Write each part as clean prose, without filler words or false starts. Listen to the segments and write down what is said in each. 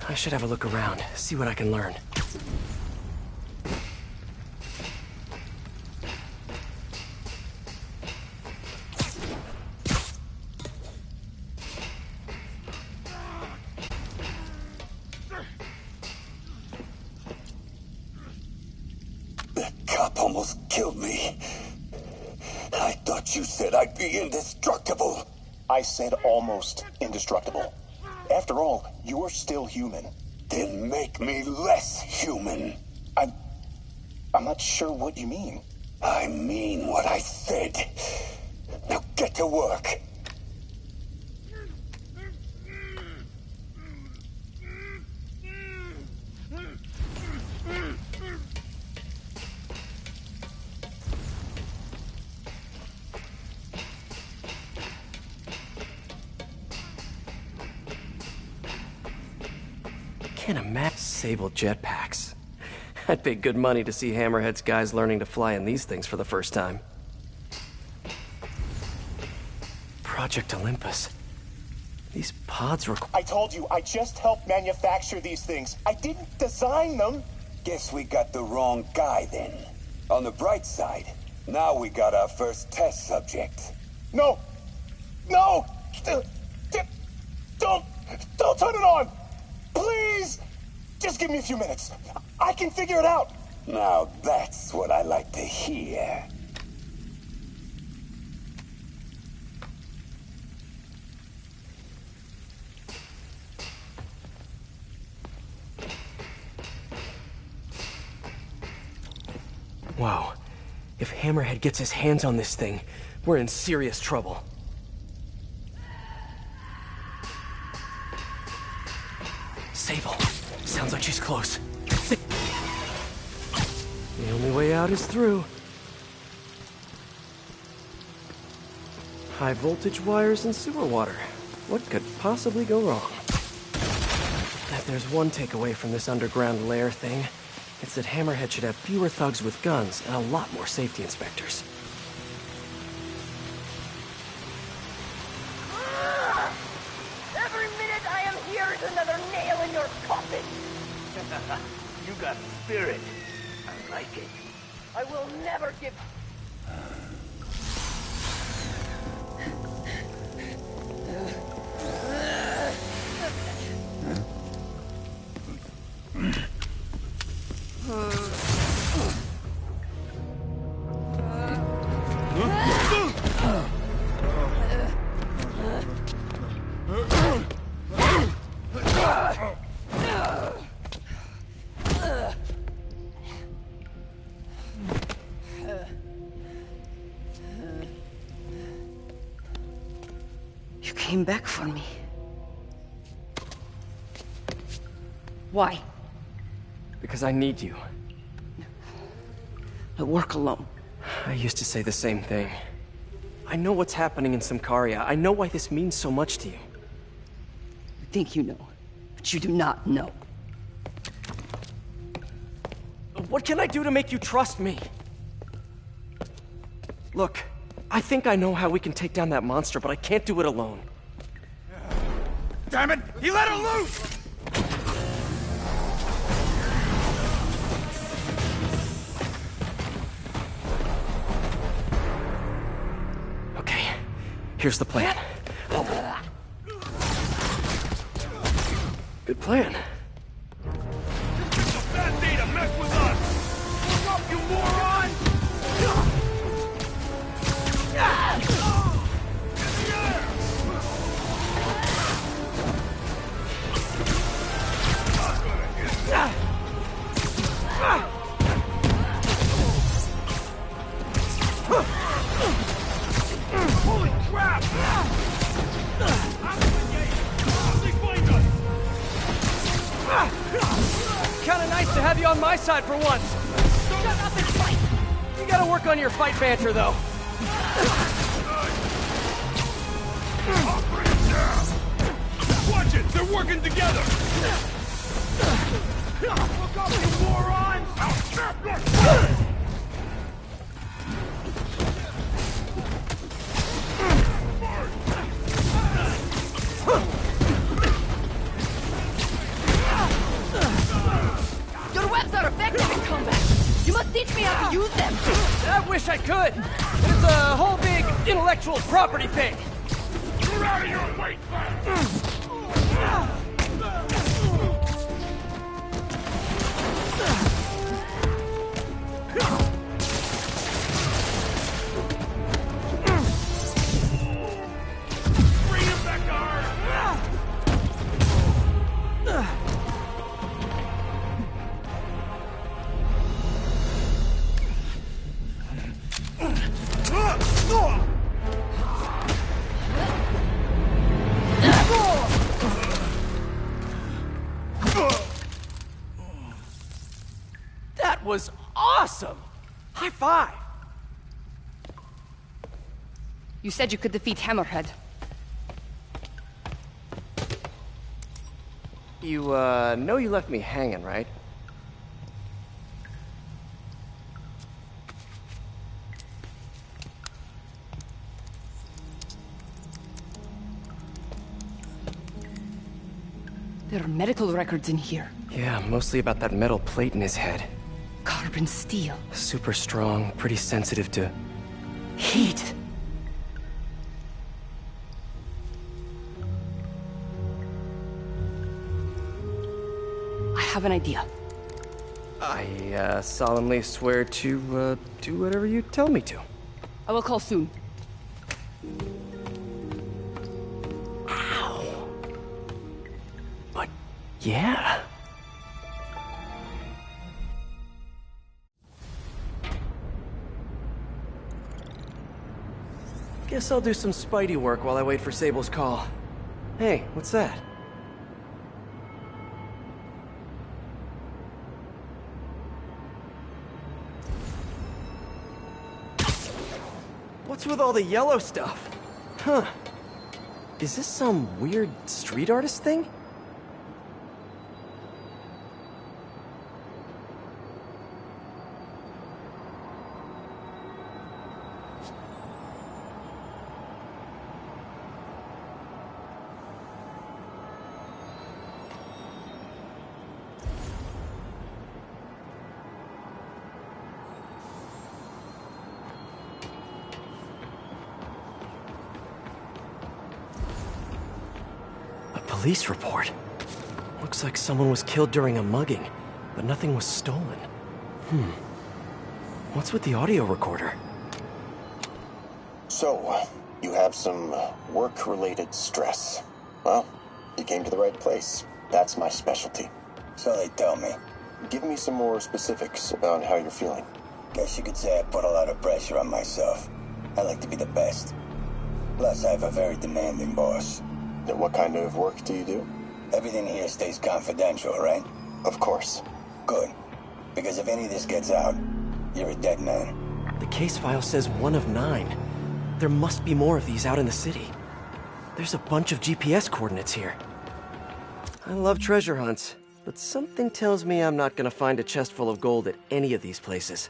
I should have a look around, see what I can learn. That cop almost killed me. I thought you said I'd be indestructible. I said almost indestructible. After all, you're still human. Then make me less human. I'm not sure what you mean. I mean what I said. Now get to work. Can't imagine Sable jetpacks. I'd pay good money to see Hammerhead's guys learning to fly in these things for the first time. Project Olympus. These pods were... I told you, I just helped manufacture these things. I didn't design them. Guess we got the wrong guy then. On the bright side, now we got our first test subject. No! No! Don't turn it on! Please! Just give me a few minutes. I can figure it out. Now that's what I like to hear. Wow. If Hammerhead gets his hands on this thing, we're in serious trouble. Sable. Sounds like she's close. The only way out is through. High voltage wires and sewer water. What could possibly go wrong? If there's one takeaway from this underground lair thing, it's that Hammerhead should have fewer thugs with guns and a lot more safety inspectors. Every minute I am here is another nail in your coffin. You got spirit. I like it. I will never give... You came back for me. Why? Because I need you. I work alone. I used to say the same thing. I know what's happening in Symkaria. I know why this means so much to you. You think you know, but you do not know. What can I do to make you trust me? Look, I think I know how we can take down that monster, but I can't do it alone. Damn it! He let her loose! Okay, here's the plan. Good plan. It's a bad day to mess with us! Look up, you moron! Holy crap! Kinda nice to have you on my side for once. Shut up and fight! You gotta work on your fight banter, though. I'll bring him down! Watch it! They're working together! Look up, you morons! I'll snap your face! could. It's a whole big intellectual property thing. You're out of your weight class! Bring him back to her! That was awesome! High five! You said you could defeat Hammerhead. You, know you left me hanging, right? There are medical records in here. Yeah, mostly about that metal plate in his head. Carbon steel. Super strong, pretty sensitive to... Heat. I have an idea. I, solemnly swear to, do whatever you tell me to. I will call soon. Ow. But, yeah. Guess I'll do some Spidey work while I wait for Sable's call. Hey, what's that? What's with all the yellow stuff? Huh. Is this some weird street artist thing? Police report. Looks like someone was killed during a mugging, but nothing was stolen. What's with the audio recorder? So, you have some work-related stress. Well, you came to the right place. That's my specialty. So they tell me. Give me some more specifics about how you're feeling. Guess you could say I put a lot of pressure on myself. I like to be the best. Plus, I have a very demanding boss. What kind of work do you do? Everything here stays confidential, right? Of course. Good. Because if any of this gets out, you're a dead man. The case file says 1 of 9. There must be more of these out in the city. There's a bunch of GPS coordinates here. I love treasure hunts, but something tells me I'm not gonna find a chest full of gold at any of these places.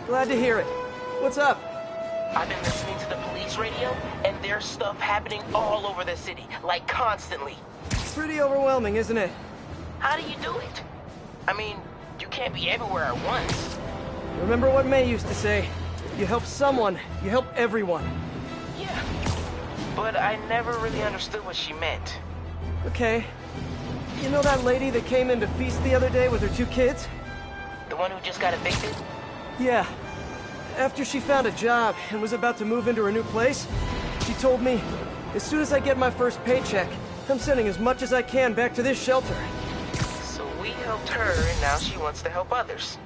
Glad to hear it. What's up? I've been listening to the police radio, and there's stuff happening all over the city, like constantly. It's pretty overwhelming, isn't it? How do you do it? I mean, you can't be everywhere at once. Remember what May used to say? You help someone, you help everyone. Yeah, but I never really understood what she meant. Okay. You know that lady that came in to feast the other day with her 2 kids? The one who just got evicted? Yeah. After she found a job and was about to move into her new place, she told me, as soon as I get my first paycheck, I'm sending as much as I can back to this shelter. So we helped her, and now she wants to help others.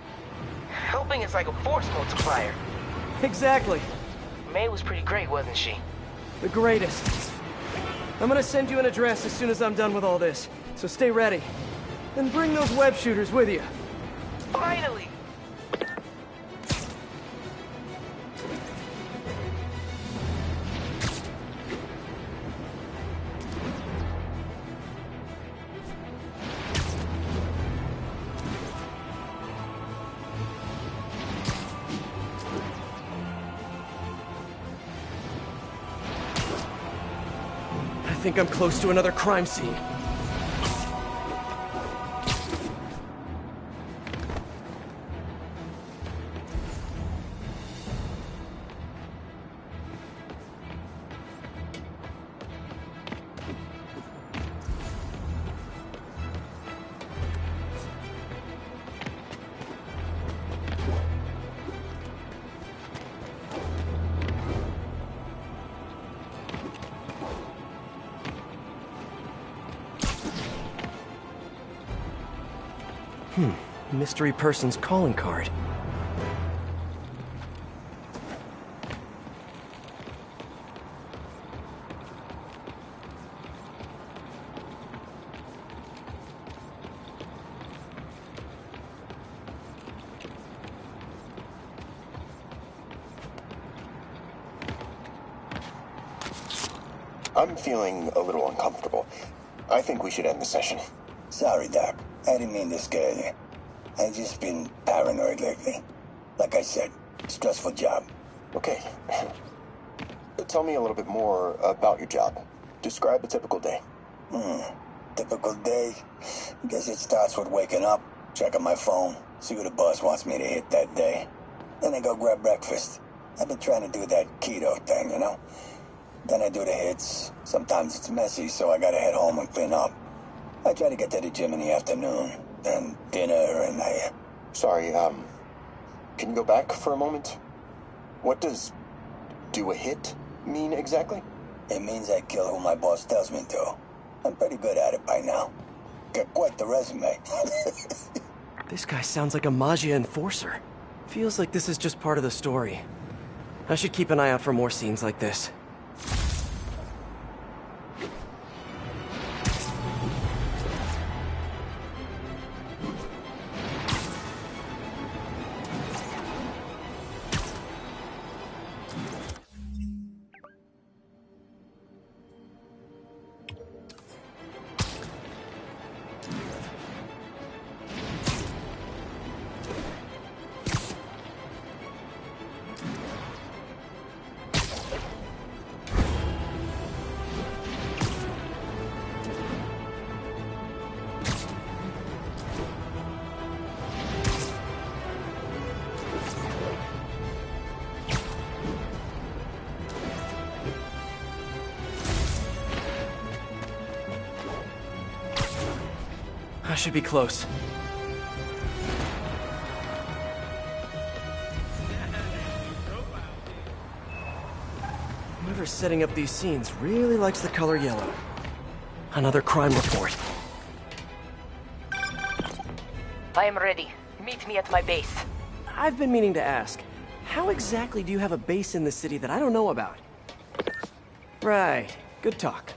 Helping is like a force multiplier. Exactly. May was pretty great, wasn't she? The greatest. I'm gonna send you an address as soon as I'm done with all this, so stay ready. And bring those web shooters with you. Finally! I think I'm close to another crime scene. Mystery person's calling card. I'm feeling a little uncomfortable. I think we should end the session. Sorry, Doc. I didn't mean to scare you. I've just been paranoid lately. Like I said, stressful job. Okay. Tell me a little bit more about your job. Describe a typical day. Typical day? Guess it starts with waking up, checking my phone, see who the boss wants me to hit that day. Then I go grab breakfast. I've been trying to do that keto thing, you know? Then I do the hits. Sometimes it's messy, so I gotta head home and clean up. I try to get to the gym in the afternoon, then dinner, and I... Sorry, can you go back for a moment? What does do a hit mean exactly? It means I kill who my boss tells me to. I'm pretty good at it by now. Got quite the resume. This guy sounds like a Maggia enforcer. Feels like this is just part of the story. I should keep an eye out for more scenes like this. I should be close. Whoever's setting up these scenes really likes the color yellow. Another crime report. I am ready. Meet me at my base. I've been meaning to ask, how exactly do you have a base in the city that I don't know about? Right. Good talk.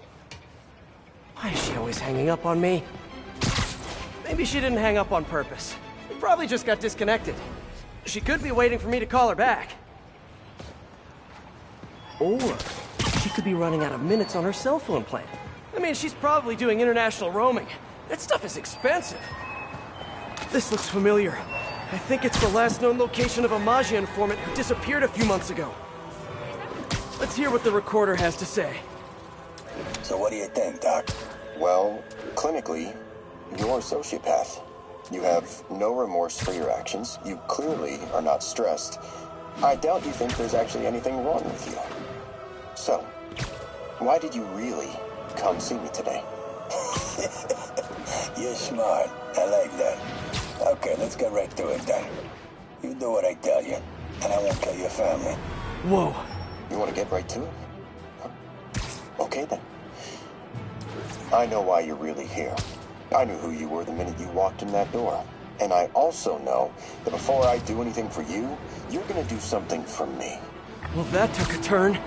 Why is she always hanging up on me? Maybe she didn't hang up on purpose. We probably just got disconnected. She could be waiting for me to call her back. Or she could be running out of minutes on her cell phone plan. I mean, she's probably doing international roaming. That stuff is expensive. This looks familiar. I think it's the last known location of a Maggia informant who disappeared a few months ago. Let's hear what the recorder has to say. So what do you think, Doc? Well, clinically, you're a sociopath. You have no remorse for your actions. You clearly are not stressed. I doubt you think there's actually anything wrong with you. So, why did you really come see me today? You're smart. I like that. Okay, let's get right to it then. You do what I tell you, and I won't kill your family. Whoa. You want to get right to it? Okay then. I know why you're really here. I knew who you were the minute you walked in that door. And I also know that before I do anything for you, you're gonna do something for me. Well, that took a turn.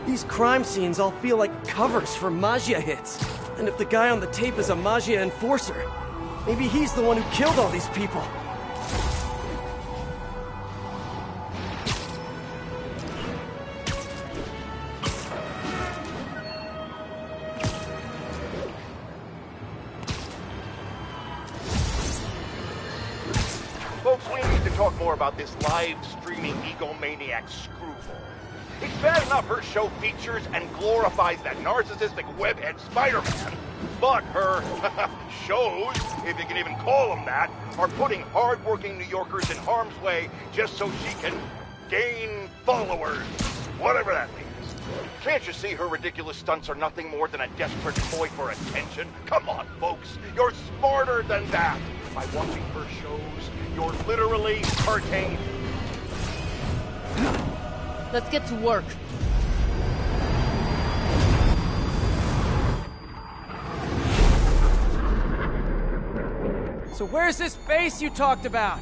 These crime scenes all feel like covers for Magia hits. And if the guy on the tape is a Magia enforcer, maybe he's the one who killed all these people. Folks, we need to talk more about this live-streaming egomaniac screwball. It's bad enough her show features and glorifies that narcissistic webhead Spiderman, but her shows, if you can even call them that, are putting hard-working New Yorkers in harm's way just so she can gain followers, whatever that means. Can't you see her ridiculous stunts are nothing more than a desperate toy for attention? Come on, folks, you're smarter than that. By watching her shows, you're literally hurting. Let's get to work. So where's this base you talked about?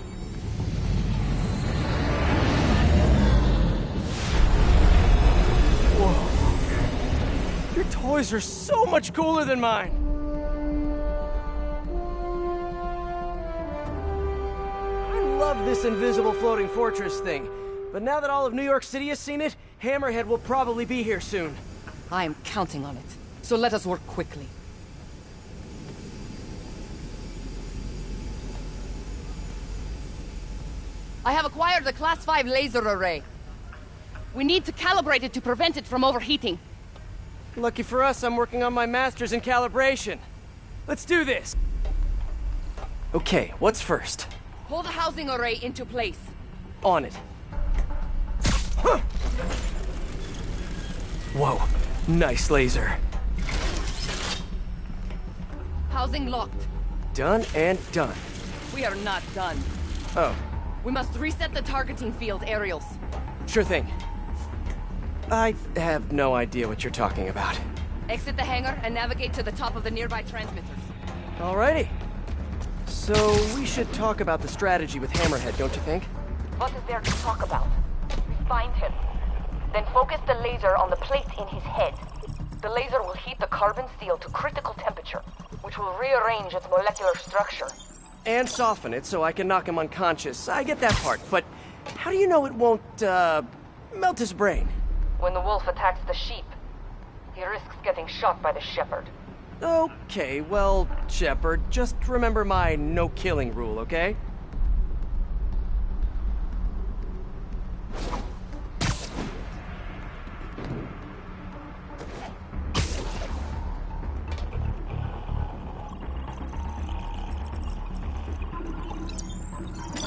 Whoa. Your toys are so much cooler than mine. I love this invisible floating fortress thing. But now that all of New York City has seen it, Hammerhead will probably be here soon. I am counting on it. So let us work quickly. I have acquired a Class 5 laser array. We need to calibrate it to prevent it from overheating. Lucky for us, I'm working on my master's in calibration. Let's do this! Okay, what's first? Hold the housing array into place. On it. Huh. Whoa, nice laser. Housing locked. Done and done. We are not done. Oh. We must reset the targeting field aerials. Sure thing. I have no idea what you're talking about. Exit the hangar and navigate to the top of the nearby transmitters. Alrighty. So, we should talk about the strategy with Hammerhead, don't you think? What is there to talk about? Find him. Then focus the laser on the plate in his head. The laser will heat the carbon steel to critical temperature, which will rearrange its molecular structure. And soften it so I can knock him unconscious. I get that part, but how do you know it won't, melt his brain? When the wolf attacks the sheep, he risks getting shot by the shepherd. Okay, well, Shepard, just remember my no-killing rule, okay?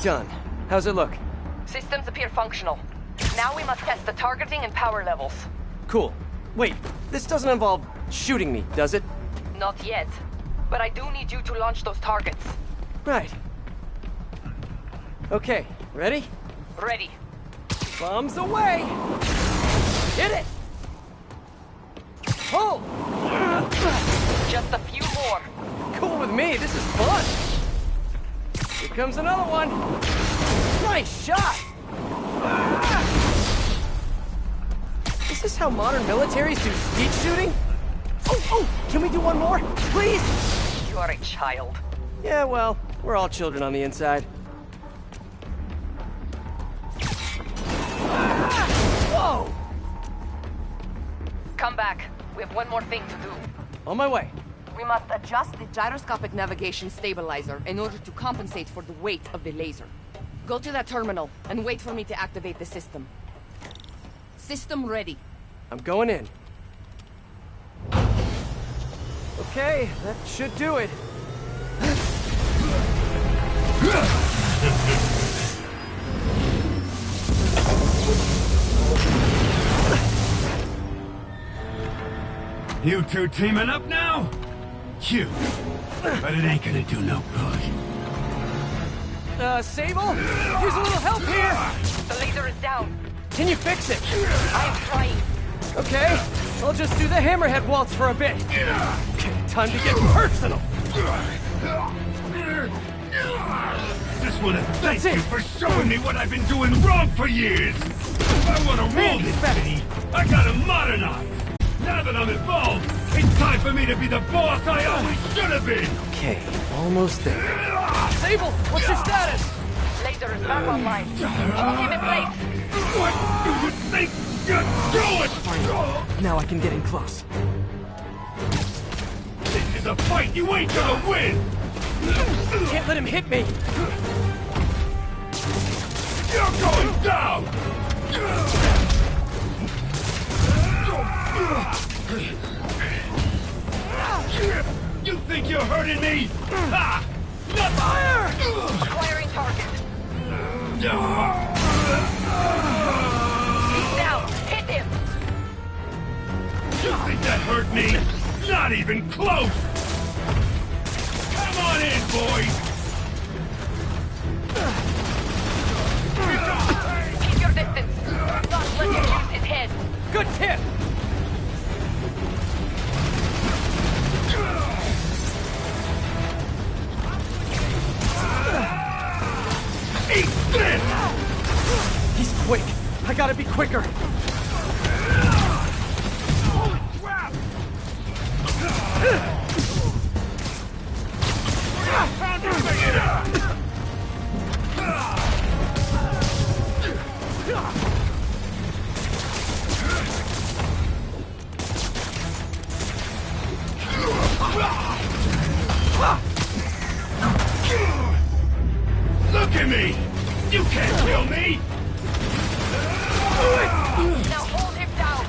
Done. How's it look? Systems appear functional. Now we must test the targeting and power levels. Cool. Wait, this doesn't involve shooting me, does it? Not yet. But I do need you to launch those targets. Right. Okay, ready? Ready. Bombs away! Hit it! Pull! Just a few more. Cool with me, this is fun! Here comes another one! Nice shot! Is this how modern militaries do skeet shooting? Oh, can we do one more? Please? You are a child. Yeah, well, we're all children on the inside. Whoa! Come back. We have one more thing to do. On my way. We must adjust the gyroscopic navigation stabilizer in order to compensate for the weight of the laser. Go to that terminal and wait for me to activate the system. System ready. I'm going in. Okay, that should do it. You two teaming up now? Cute. But it ain't gonna do no good. Sable? Here's a little help here! The laser is down. Can you fix it? I am trying. Okay, I'll just do the hammerhead waltz for a bit. Okay, time to get personal. Just want to thank you for showing me what I've been doing wrong for years. If I want to rule this city, I gotta modernize. Now that I'm involved, it's time for me to be the boss I always should have been. Okay, almost there. Sable, what's your status? Laser is back online. Keep him in place. What do you think you're doing? Now I can get in close. This is a fight you ain't gonna win. Can't let him hit me! You're going down! You think you're hurting me? Ha! Not fire! Acquiring target. He's down. Hit him. You think that hurt me? Not even close! Come on in, boys! Keep your distance. Don't let him use his head. Good tip! Eat this! He's quick. I gotta be quicker. Holy crap! Look at me! You can't kill me! Now hold him down.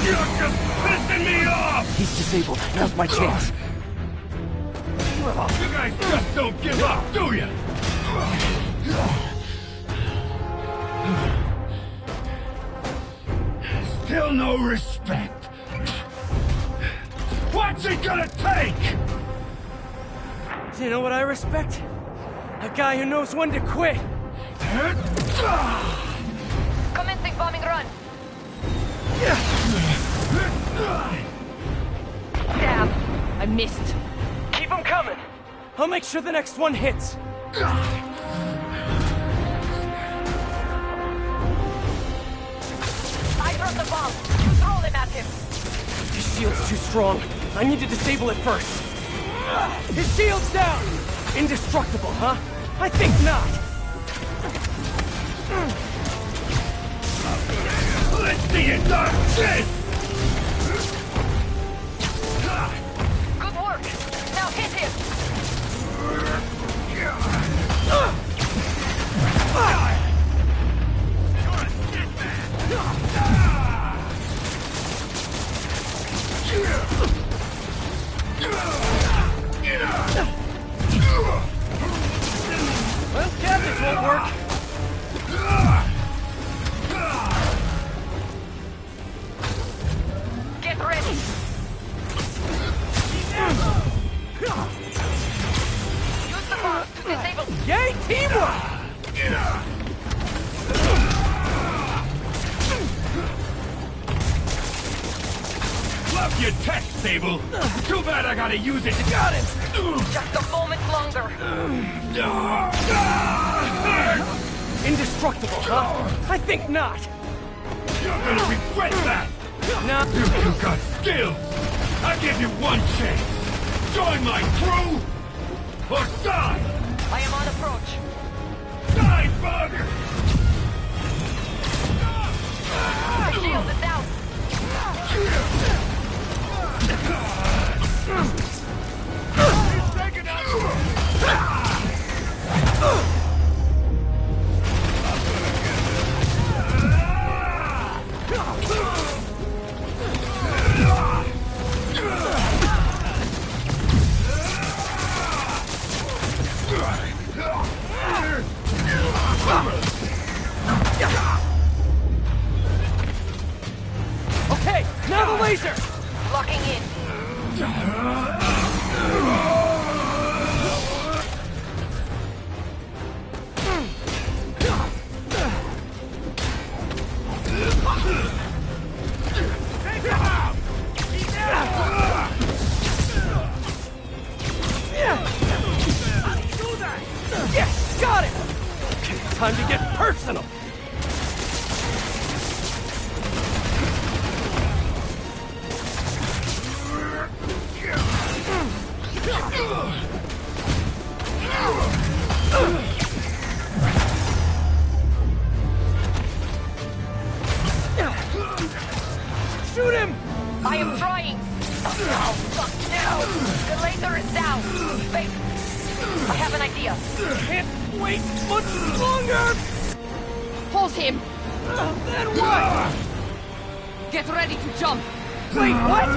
You're just pissing me off! He's disabled. Now's my chance. You guys just don't give up, do you? Still no respect. What's it gonna take? You know what I respect? A guy who knows when to quit. Commencing bombing run. Damn, I missed. Keep him coming. I'll make sure the next one hits. I dropped the bomb. You throw them at him. His shield's too strong. I need to disable it first. His shield's down! Indestructible, huh? I think not. Let's see it done! Shit! Good work. Now hit him. Well, gadgets won't work. Get ready. Use the bomb to disable. Yay, teamwork! Love your tech, Sable! Too bad I gotta use it. Got him! Just a moment longer. Indestructible, huh? I think not. You're gonna regret that! Nah. You two got skills! I give you one chance! Join my crew! Or die! I am on approach. Die, bug! The shield is down. He's taking out! Okay, now the laser! Locking in. personal. Shoot him! I am trying! Oh, fuck, no! The laser is down! Wait! I have an idea! Can't wait much longer! Hold him! Then what? Get ready to jump! Wait, what?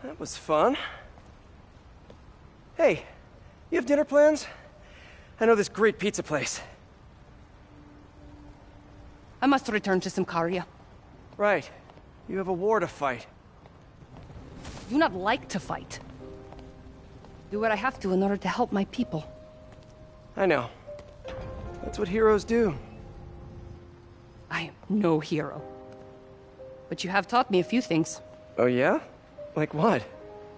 That was fun. Hey, you have dinner plans? I know this great pizza place. I must return to Simcaria. Right. You have a war to fight. I do not like to fight. Do what I have to in order to help my people. I know. That's what heroes do. I am no hero. But you have taught me a few things. Oh yeah? Like what?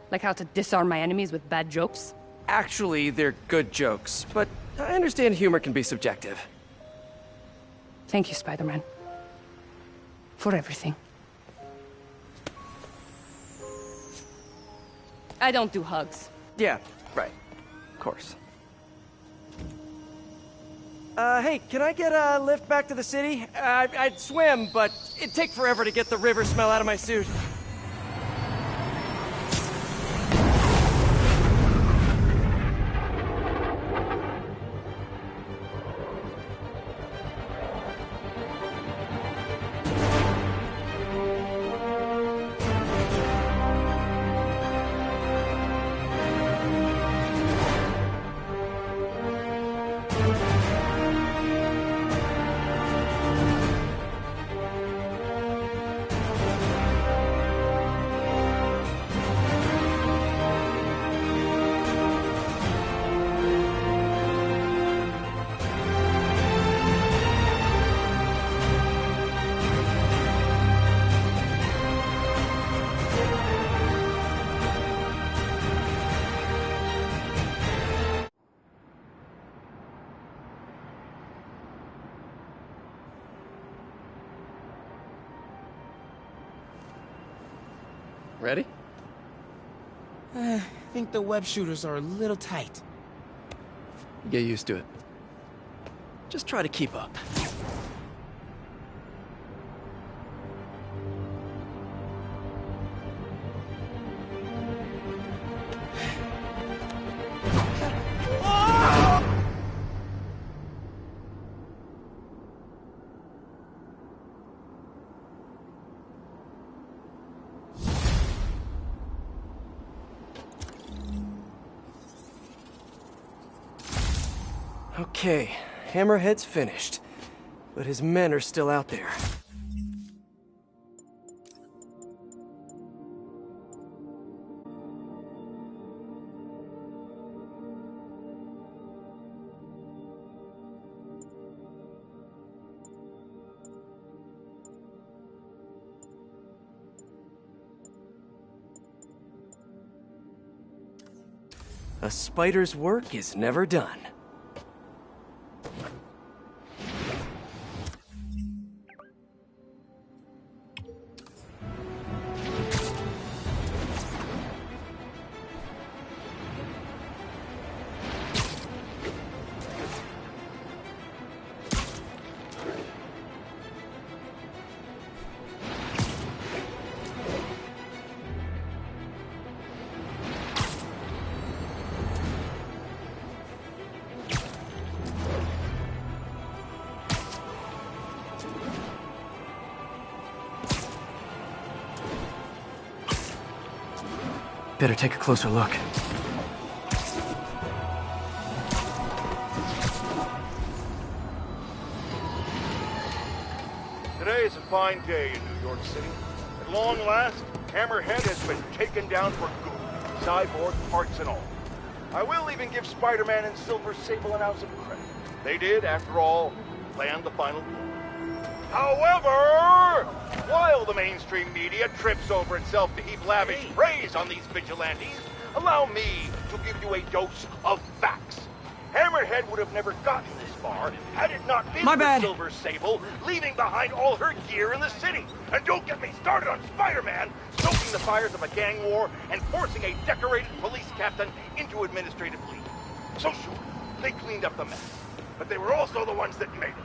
Like how to disarm my enemies with bad jokes. Actually, they're good jokes, but I understand humor can be subjective. Thank you, Spider-Man. For everything. I don't do hugs. Yeah, right. Of course. Hey, can I get a lift back to the city? I'd swim, but it'd take forever to get the river smell out of my suit. Ready? I think the web shooters are a little tight. Get used to it. Just try to keep up. Okay, Hammerhead's finished, but his men are still out there. A spider's work is never done. Better take a closer look. Today is a fine day in New York City. At long last, Hammerhead has been taken down for good, cyborg parts and all. I will even give Spider-Man and Silver Sable an ounce of credit. They did, after all, plan the final blow. However, while the mainstream media trips over itself to heap lavish praise on these vigilantes, allow me to give you a dose of facts. Hammerhead would have never gotten this far had it not been for Silver Sable leaving behind all her gear in the city. And don't get me started on Spider-Man stoking the fires of a gang war and forcing a decorated police captain into administrative leave. So sure, they cleaned up the mess, but they were also the ones that made it.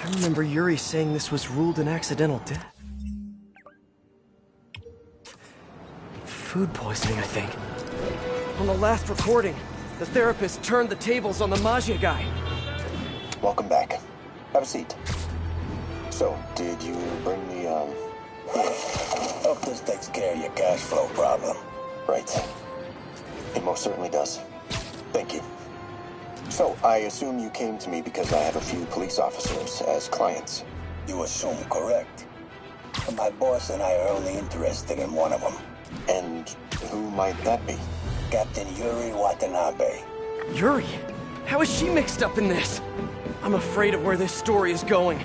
I remember Yuri saying this was ruled an accidental death. Food poisoning, I think. On the last recording, the therapist turned the tables on the Maggia guy. Welcome back. Have a seat. So, did you bring the, Hope this takes care of your cash flow problem. Right. It most certainly does. Thank you. So, I assume you came to me because I have a few police officers as clients. You assume correct. But my boss and I are only interested in one of them. And who might that be? Captain Yuri Watanabe. Yuri? How is she mixed up in this? I'm afraid of where this story is going.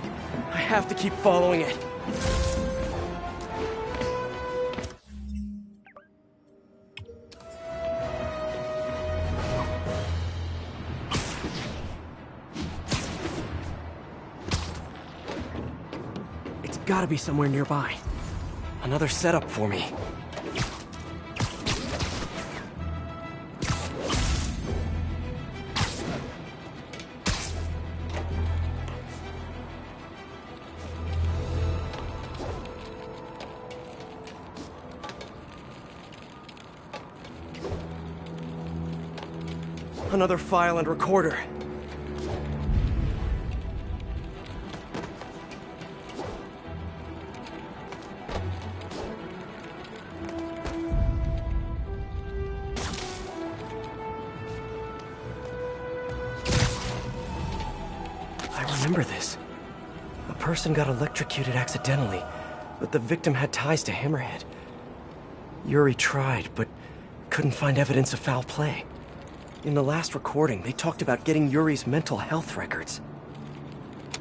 I have to keep following it. It's gotta be somewhere nearby. Another setup for me. Another file and recorder. I remember this. A person got electrocuted accidentally, but the victim had ties to Hammerhead. Yuri tried, but couldn't find evidence of foul play. In the last recording, they talked about getting Yuri's mental health records.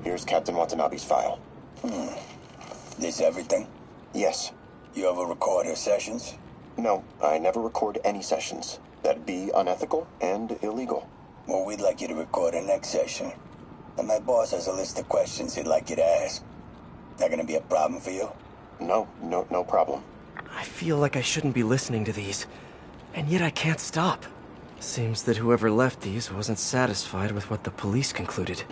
Here's Captain Watanabe's file. This everything? Yes. You ever record her sessions? No, I never record any sessions. That'd be unethical and illegal. Well, we'd like you to record her next session. And my boss has a list of questions he'd like you to ask. That gonna be a problem for you? No problem. I feel like I shouldn't be listening to these, and yet I can't stop. Seems that whoever left these wasn't satisfied with what the police concluded.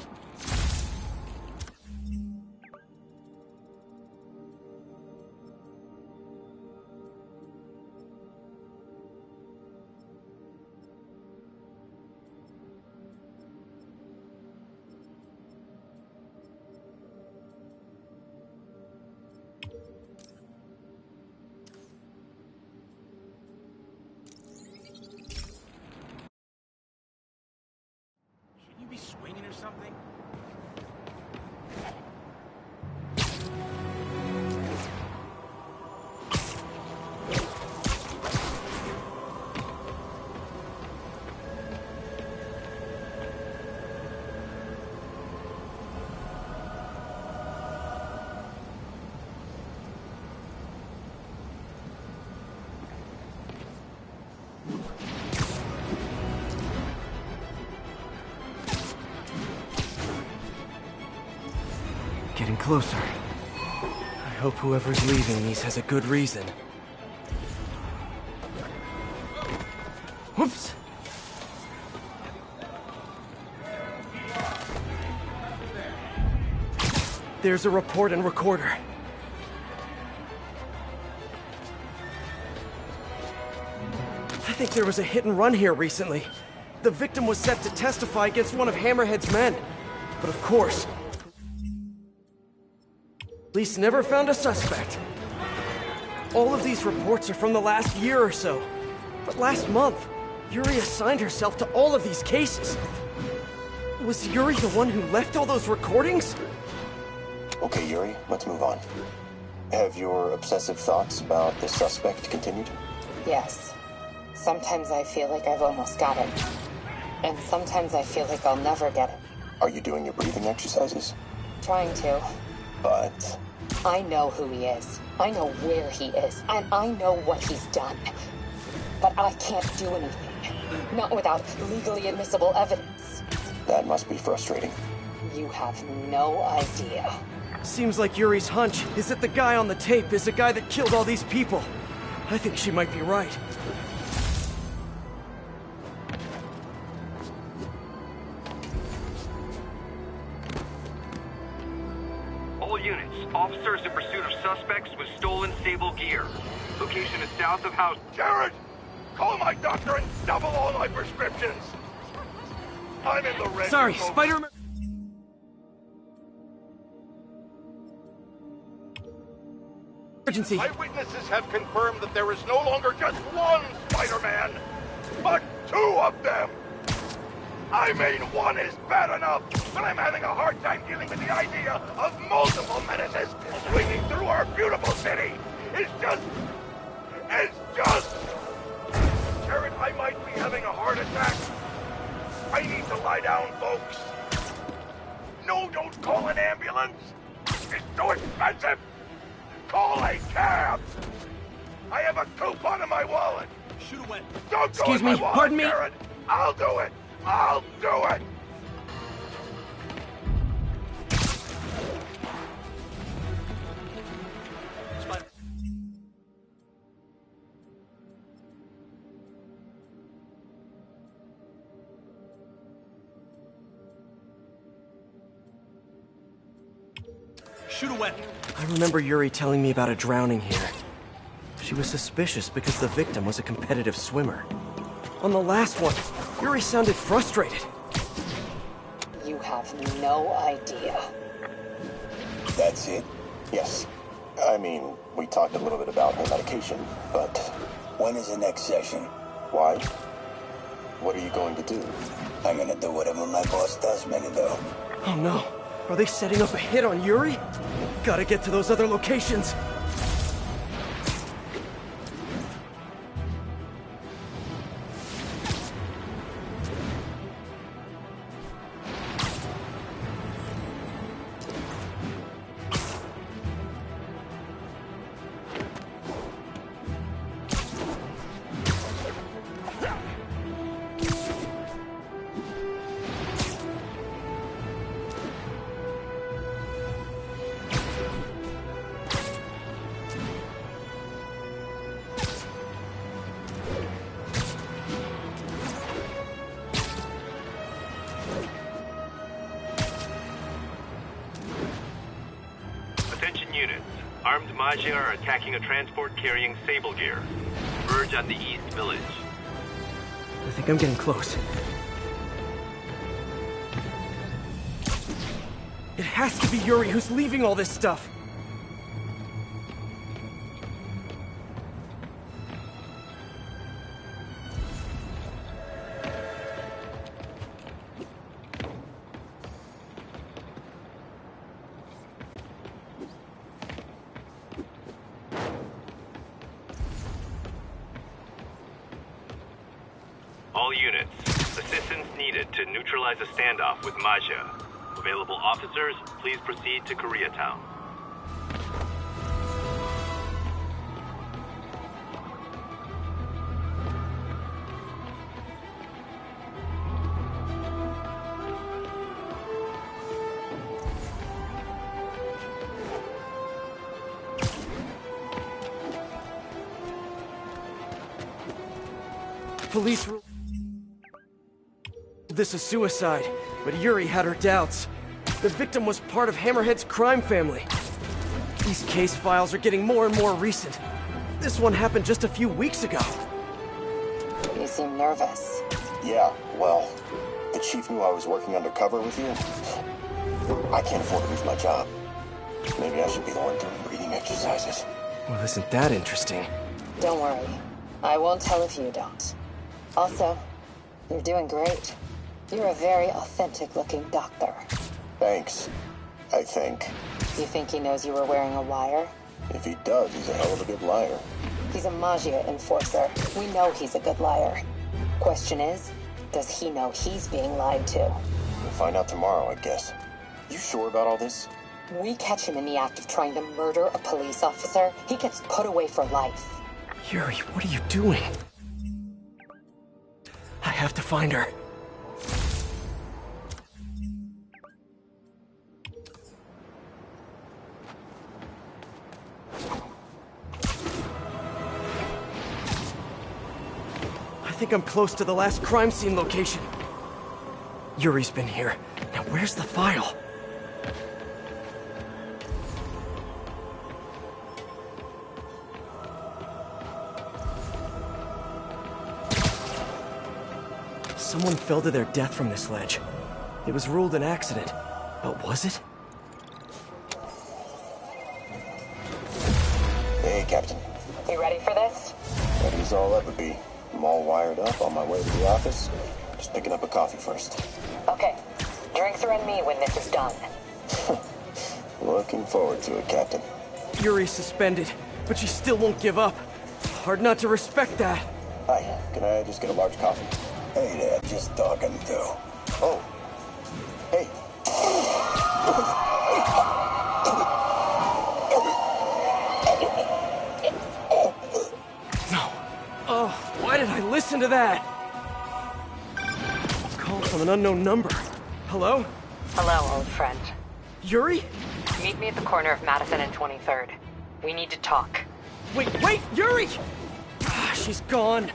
Be swinging or something? Getting closer. I hope whoever's leaving these has a good reason. Whoops! There's a report and recorder. I think there was a hit and run here recently. The victim was set to testify against one of Hammerhead's men. But of course, police never found a suspect. All of these reports are from the last year or so. But last month, Yuri assigned herself to all of these cases. Was Yuri the one who left all those recordings? Okay, Yuri, let's move on. Have your obsessive thoughts about the suspect continued? Yes. Sometimes I feel like I've almost got it. And sometimes I feel like I'll never get it. Are you doing your breathing exercises? Trying to. But... I know who he is. I know where he is. And I know what he's done. But I can't do anything. Not without legally admissible evidence. That must be frustrating. You have no idea. Seems like Yuri's hunch is that the guy on the tape is the guy that killed all these people. I think she might be right. All units, officers in pursuit of suspects with stolen stable gear. Location is south of house. Jared! Call my doctor and double all my prescriptions! I'm in the red. Sorry, folks. Spiderman. Emergency. Eyewitnesses have confirmed that there is no longer just one Spider-Man, but two of them! I mean, one is bad enough, but I'm having a hard time dealing with the idea of multiple menaces swinging through our beautiful city! It's just... Jared, I might be having a heart attack. I need to lie down, folks. No, don't call an ambulance. It's too expensive. Call a cab. I have a coupon in my wallet. Shoot away. Don't Excuse go in me, my wallet, pardon me? Jared. I'll do it. I'll do it. Shoot away. I remember Yuri telling me about a drowning here. She was suspicious because the victim was a competitive swimmer. On the last one, Yuri sounded frustrated. You have no idea. That's it? Yes. I mean, we talked a little bit about her medication, but... When is the next session? Why? What are you going to do? I'm gonna do whatever my boss tells me to do. Oh no. Are they setting up a hit on Yuri? Gotta get to those other locations. Attention units. Armed Maggia are attacking a transport carrying Sable gear. Verge on the East Village. I think I'm getting close. It has to be Yuri who's leaving all this stuff. All units. Assistance needed to neutralize a standoff with Maggia. Available officers, please proceed to Koreatown. Police ruled this a suicide, but Yuri had her doubts. The victim was part of Hammerhead's crime family. These case files are getting more and more recent. This one happened just a few weeks ago. You seem nervous. Yeah, well, the chief knew I was working undercover with you. I can't afford to lose my job. Maybe I should be the one doing breathing exercises. Well, isn't that interesting? Don't worry. I won't tell if you don't. Also, you're doing great. You're a very authentic-looking doctor. Thanks, I think. You think he knows you were wearing a wire? If he does, he's a hell of a good liar. He's a Magia enforcer. We know he's a good liar. Question is, does he know he's being lied to? We'll find out tomorrow, I guess. You sure about all this? We catch him in the act of trying to murder a police officer, he gets put away for life. Yuri, what are you doing? I have to find her. I think I'm close to the last crime scene location. Yuri's been here. Now where's the file? Someone fell to their death from this ledge. It was ruled an accident, but was it? Hey, Captain. You ready for this? Ready as I'll ever be. I'm all wired up on my way to the office. Just picking up a coffee first. Okay. Drinks are on me when this is done. Looking forward to it, Captain. Yuri's suspended, but she still won't give up. Hard not to respect that. Hi, can I just get a large coffee? Hey there, just talking to. Oh. Hey. No. Oh, why did I listen to that? Call from an unknown number. Hello? Hello, old friend. Yuri? Meet me at the corner of Madison and 23rd. We need to talk. Wait, Yuri! She's gone.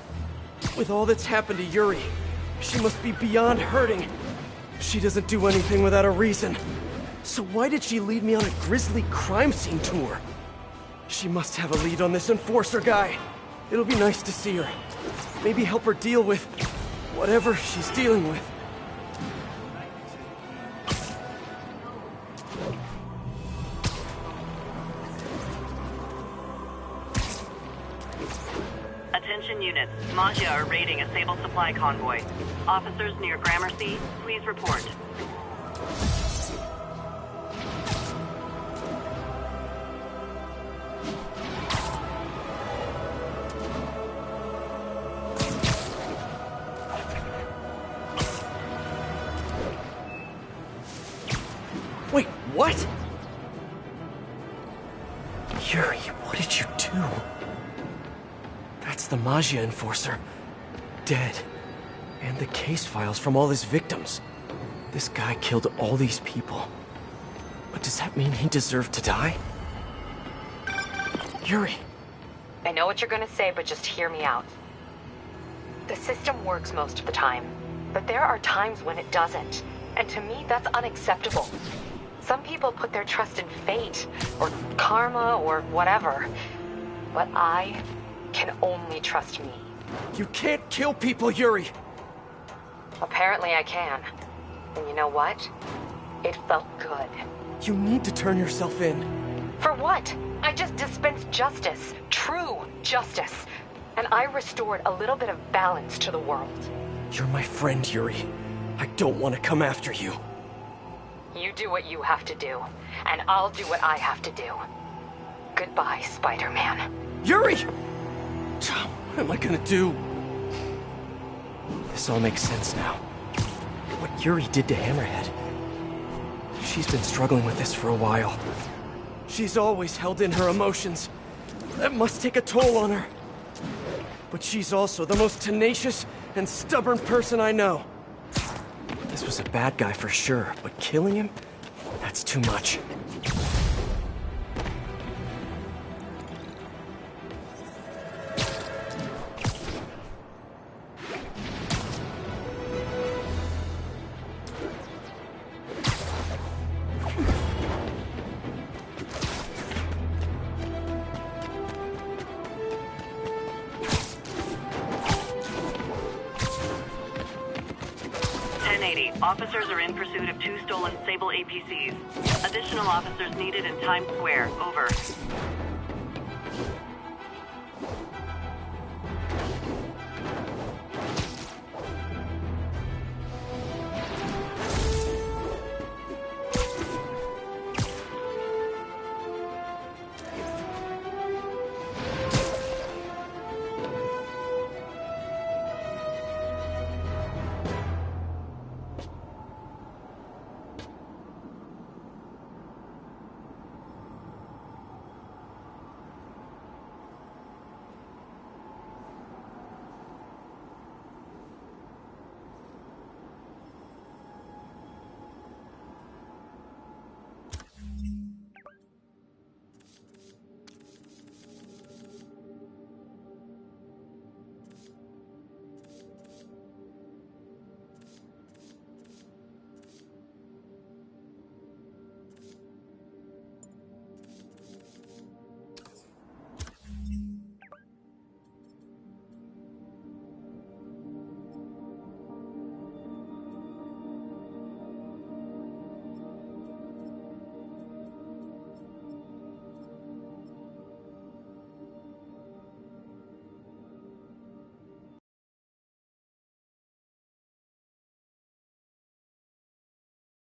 With all that's happened to Yuri, she must be beyond hurting. She doesn't do anything without a reason. So why did she lead me on a grisly crime scene tour? She must have a lead on this enforcer guy. It'll be nice to see her. Maybe help her deal with whatever she's dealing with. Attention units. Magia are raiding a Sable supply convoy. Officers near Gramercy, please report. Wait, what? Yuri, what did you do? That's the Magia enforcer. Dead. And the case files from all his victims. This guy killed all these people. But does that mean he deserved to die? Yuri. I know what you're gonna say, but just hear me out. The system works most of the time, but there are times when it doesn't. And to me, that's unacceptable. Some people put their trust in fate, or karma, or whatever. But I can only trust me. You can't kill people, Yuri! Apparently I can. And you know what? It felt good. You need to turn yourself in. For what? I just dispensed justice. True justice. And I restored a little bit of balance to the world. You're my friend, Yuri. I don't want to come after you. You do what you have to do, and I'll do what I have to do. Goodbye, Spider-Man. Yuri! What am I gonna do? This all makes sense now. What Yuri did to Hammerhead. She's been struggling with this for a while. She's always held in her emotions. That must take a toll on her. But she's also the most tenacious and stubborn person I know. This was a bad guy for sure, but killing him? That's too much. Officers are in pursuit of 2 stolen Sable APCs. Additional officers needed in Times Square. Over.